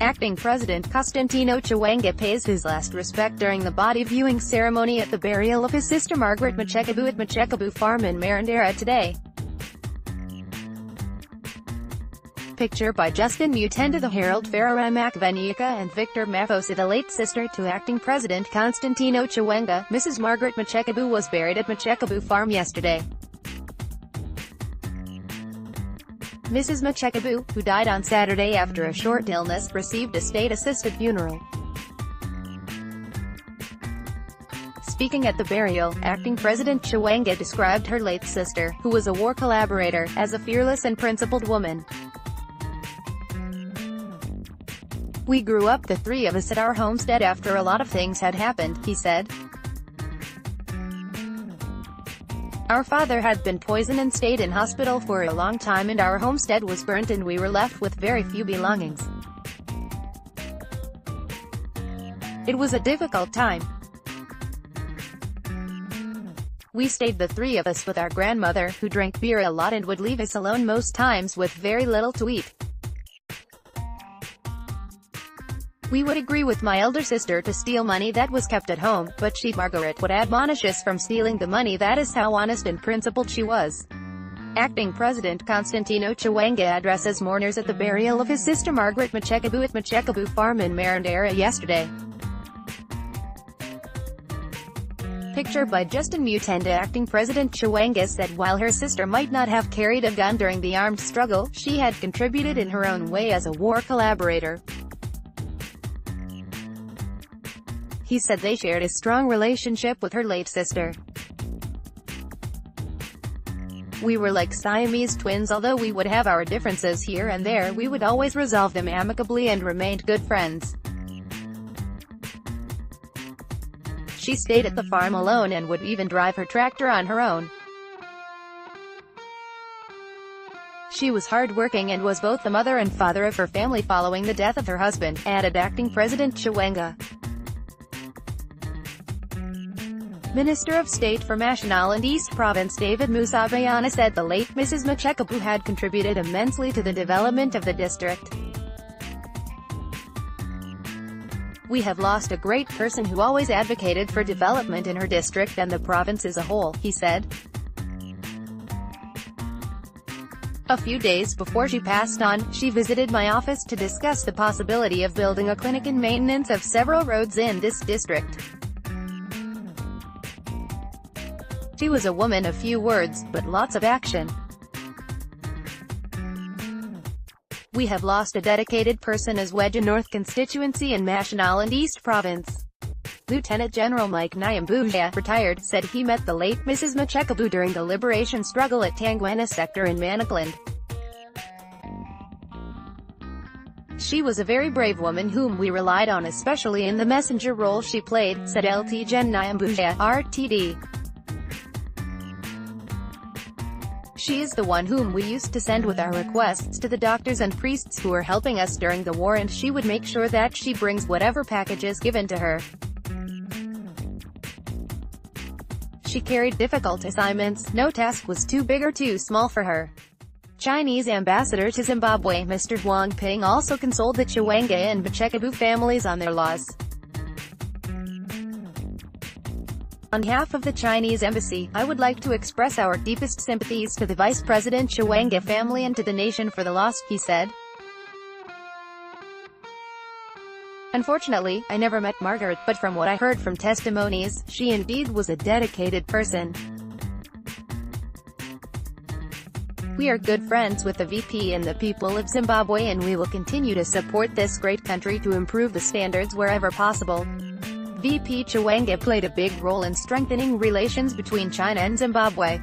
Acting President Costantino Chiwenga pays his last respect during the body viewing ceremony at the burial of his sister Margaret Machekabuwe at Machekabuwe Farm in Marondera today. Picture by Justin Mutenda. The Herald. Farirai, Machivenyika and Victor Maphosa. The late sister to Acting President Constantino Chiwenga, Mrs. Margaret Machekabuwe, was buried at Machekabuwe Farm yesterday. Mrs. Machekabuwe, who died on Saturday after a short illness, received a state-assisted funeral. Speaking at the burial, Acting President Chiwenga described her late sister, who was a war collaborator, as a fearless and principled woman. "We grew up, the three of us, at our homestead after a lot of things had happened," he said. "Our father had been poisoned and stayed in hospital for a long time, and our homestead was burnt and we were left with very few belongings. It was a difficult time. We stayed, the three of us, with our grandmother, who drank beer a lot and would leave us alone most times with very little to eat. We would agree with my elder sister to steal money that was kept at home, but she, Margaret, would admonish us from stealing the money. That is how honest and principled she was." Acting President Constantino Chiwenga addresses mourners at the burial of his sister Margaret Machekabuwe at Machekabuwe Farm in Marondera yesterday. Picture by Justin Mutenda. Acting President Chiwenga said while her sister might not have carried a gun during the armed struggle, she had contributed in her own way as a war collaborator. He said they shared a strong relationship with her late sister. "We were like Siamese twins. Although we would have our differences here and there, we would always resolve them amicably and remained good friends. She stayed at the farm alone and would even drive her tractor on her own. She was hardworking and was both the mother and father of her family following the death of her husband," added Acting President Chiwenga. Minister of State for National and East Province David Musabayana said the late Mrs. Machekabuwe had contributed immensely to the development of the district. "We have lost a great person who always advocated for development in her district and the province as a whole," he said. "A few days before she passed on, she visited my office to discuss the possibility of building a clinic and maintenance of several roads in this district. She was a woman of few words, but lots of action. We have lost a dedicated person as Wedge North constituency in National and East Province." Lieutenant General Mike Nyambuya, retired, said he met the late Mrs. Machekabuwe during the liberation struggle at Tanguana sector in Manicaland. "She was a very brave woman whom we relied on, especially in the messenger role she played," said Lt. Gen. Nyambuya, RTD. "She is the one whom we used to send with our requests to the doctors and priests who were helping us during the war, and she would make sure that she brings whatever packages given to her. She carried difficult assignments. No task was too big or too small for her." Chinese Ambassador to Zimbabwe Mr. Huang Ping also consoled the Chiwenga and Machekabuwe families on their loss. "On behalf of the Chinese Embassy, I would like to express our deepest sympathies to the Vice President Chiwenga family and to the nation for the loss," he said. "Unfortunately, I never met Margaret, but from what I heard from testimonies, she indeed was a dedicated person. We are good friends with the VP and the people of Zimbabwe, and we will continue to support this great country to improve the standards wherever possible." VP Chiwenga played a big role in strengthening relations between China and Zimbabwe.